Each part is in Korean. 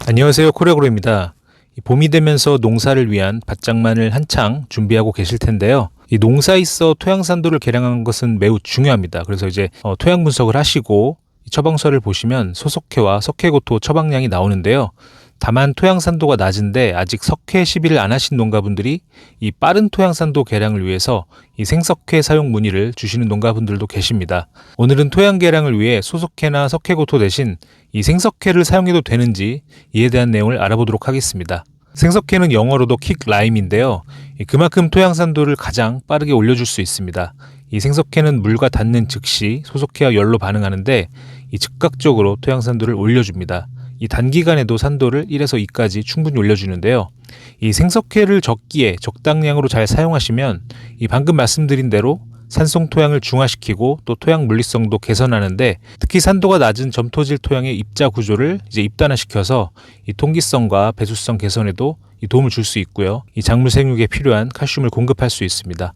안녕하세요. 코레고로입니다. 봄이 되면서 농사를 위한 밭장만을 한창 준비하고 계실 텐데요. 이 농사에 있어 토양산도를 계량하는 것은 매우 중요합니다. 그래서 이제 토양 분석을 하시고 이 처방서를 보시면 소속해와 석회고토 처방량이 나오는데요. 다만 토양산도가 낮은데 아직 석회 시비를 안 하신 농가분들이 이 빠른 토양산도 계량을 위해서 이 생석회 사용 문의를 주시는 농가분들도 계십니다. 오늘은 토양 계량을 위해 소속해나 석회고토 대신 이 생석회를 사용해도 되는지 이에 대한 내용을 알아보도록 하겠습니다. 생석회는 영어로도 킥라임인데요. 그만큼 토양산도를 가장 빠르게 올려줄 수 있습니다. 이 생석회는 물과 닿는 즉시 소속회와 열로 반응하는데 이 즉각적으로 토양산도를 올려줍니다. 이 단기간에도 산도를 1에서 2까지 충분히 올려주는데요. 이 생석회를 적기에 적당량으로 잘 사용하시면 이 방금 말씀드린 대로 산성 토양을 중화시키고 또 토양 물리성도 개선하는데 특히 산도가 낮은 점토질 토양의 입자 구조를 이제 입단화시켜서 이 통기성과 배수성 개선에도 이 도움을 줄 수 있고요. 이 작물 생육에 필요한 칼슘을 공급할 수 있습니다.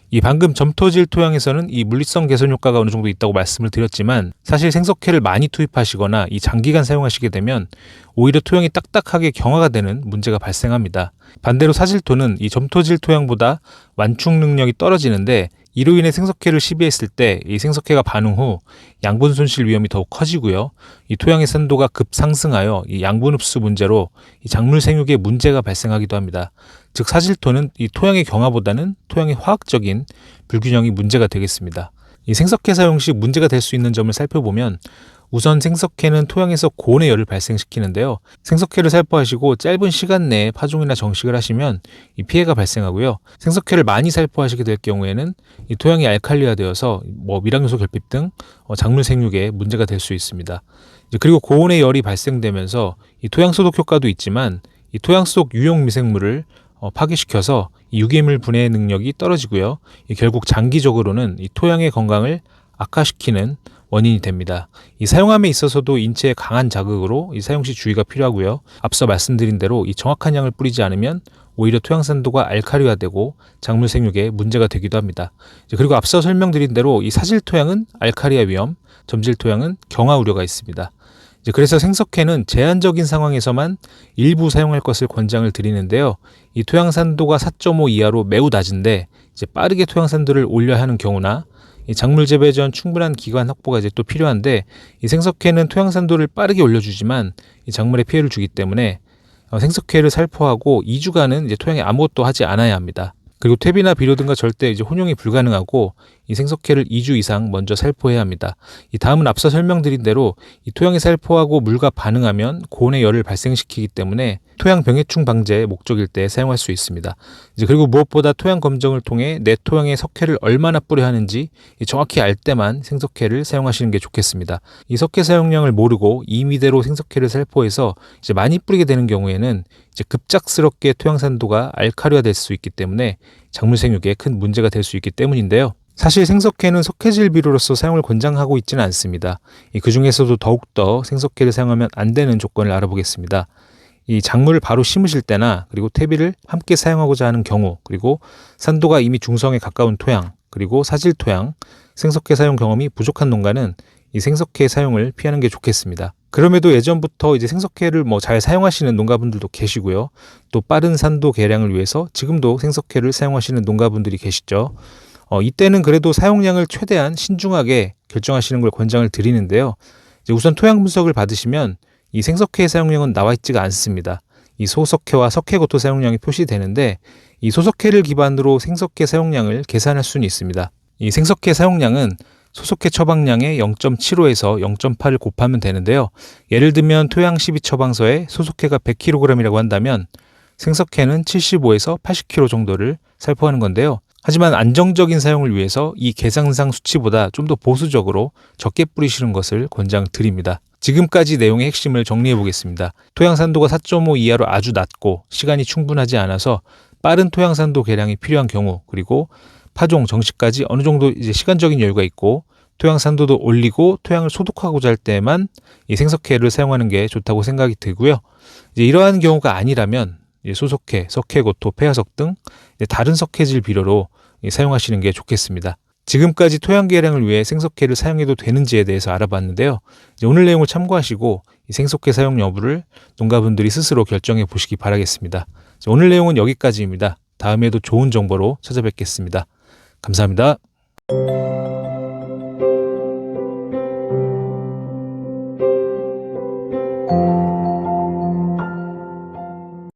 이 방금 점토질 토양에서는 이 물리성 개선 효과가 어느 정도 있다고 말씀을 드렸지만 사실 생석회를 많이 투입하시거나 이 장기간 사용하시게 되면 오히려 토양이 딱딱하게 경화가 되는 문제가 발생합니다. 반대로 사질토는 이 점토질 토양보다 완충 능력이 떨어지는데 이로 인해 생석회를 시비했을 때 이 생석회가 반응 후 양분 손실 위험이 더욱 커지고요. 이 토양의 산도가 급상승하여 이 양분 흡수 문제로 이 작물 생육에 문제가 발생하기도 합니다. 즉 사질토는 이 토양의 경화보다는 토양의 화학적인 불균형이 문제가 되겠습니다. 이 생석회 사용 시 문제가 될 수 있는 점을 살펴보면 우선 생석회는 토양에서 고온의 열을 발생시키는데요. 생석회를 살포하시고 짧은 시간 내에 파종이나 정식을 하시면 이 피해가 발생하고요. 생석회를 많이 살포하시게 될 경우에는 이 토양이 알칼리화되어서 밀양요소 결핍 등 작물 생육에 문제가 될 수 있습니다. 그리고 고온의 열이 발생되면서 이 토양 소독 효과도 있지만 이 토양 속 유용 미생물을 파괴시켜서 이 유기물 분해 능력이 떨어지고요. 결국 장기적으로는 이 토양의 건강을 악화시키는 원인이 됩니다. 이 사용함에 있어서도 인체에 강한 자극으로 이 사용 시 주의가 필요하고요. 앞서 말씀드린 대로 이 정확한 양을 뿌리지 않으면 오히려 토양 산도가 알칼리화되고 작물 생육에 문제가 되기도 합니다. 그리고 앞서 설명드린 대로 이 사질 토양은 알칼리화 위험, 점질 토양은 경화 우려가 있습니다. 그래서 생석회는 제한적인 상황에서만 일부 사용할 것을 권장을 드리는데요. 이 토양 산도가 4.5 이하로 매우 낮은데 빠르게 토양 산도를 올려야 하는 경우나 이 작물 재배 전 충분한 기간 확보가 또 필요한데 이 생석회는 토양 산도를 빠르게 올려주지만 이 작물에 피해를 주기 때문에 생석회를 살포하고 2주간은 토양에 아무것도 하지 않아야 합니다. 그리고 퇴비나 비료 등과 절대 혼용이 불가능하고 이 생석회를 2주 이상 먼저 살포해야 합니다. 이 다음은 앞서 설명드린 대로 이 토양에 살포하고 물과 반응하면 고온의 열을 발생시키기 때문에 토양 병해충 방제의 목적일 때 사용할 수 있습니다. 그리고 무엇보다 토양 검정을 통해 내 토양에 석회를 얼마나 뿌려야 하는지 정확히 알 때만 생석회를 사용하시는 게 좋겠습니다. 이 석회 사용량을 모르고 임의대로 생석회를 살포해서 많이 뿌리게 되는 경우에는 급작스럽게 토양 산도가 알칼리화될 수 있기 때문에 작물 생육에 큰 문제가 될 수 있기 때문인데요. 사실 생석회는 석회질 비료로서 사용을 권장하고 있지는 않습니다. 그 중에서도 더욱더 생석회를 사용하면 안 되는 조건을 알아보겠습니다. 이 작물을 바로 심으실 때나 그리고 퇴비를 함께 사용하고자 하는 경우, 그리고 산도가 이미 중성에 가까운 토양, 그리고 사질 토양, 생석회 사용 경험이 부족한 농가는 이 생석회 사용을 피하는 게 좋겠습니다. 그럼에도 예전부터 생석회를 잘 사용하시는 농가분들도 계시고요. 또 빠른 산도 계량을 위해서 지금도 생석회를 사용하시는 농가분들이 계시죠. 이때는 그래도 사용량을 최대한 신중하게 결정하시는 걸 권장을 드리는데요. 우선 토양 분석을 받으시면 이 생석회 사용량은 나와 있지가 않습니다. 이 소석회와 석회고토 사용량이 표시되는데 이 소석회를 기반으로 생석회 사용량을 계산할 수는 있습니다. 이 생석회 사용량은 소속회 처방량의 0.75에서 0.8을 곱하면 되는데요. 예를 들면 토양 12 처방서에 소속회가 100kg이라고 한다면 생석회는 75에서 80kg 정도를 살포하는 건데요. 하지만 안정적인 사용을 위해서 이 계산상 수치보다 좀 더 보수적으로 적게 뿌리시는 것을 권장드립니다. 지금까지 내용의 핵심을 정리해 보겠습니다. 토양 산도가 4.5 이하로 아주 낮고 시간이 충분하지 않아서 빠른 토양 산도 계량이 필요한 경우, 그리고 파종 정식까지 어느 정도 시간적인 여유가 있고 토양 산도도 올리고 토양을 소독하고자 할 때만 이 생석회를 사용하는 게 좋다고 생각이 들고요. 이러한 경우가 아니라면 소속회, 석회고토, 폐화석 등 다른 석회질 비료로 사용하시는 게 좋겠습니다. 지금까지 토양 계량을 위해 생석회를 사용해도 되는지에 대해서 알아봤는데요. 오늘 내용을 참고하시고 이 생속해 사용 여부를 농가분들이 스스로 결정해 보시기 바라겠습니다. 오늘 내용은 여기까지입니다. 다음에도 좋은 정보로 찾아뵙겠습니다. 감사합니다.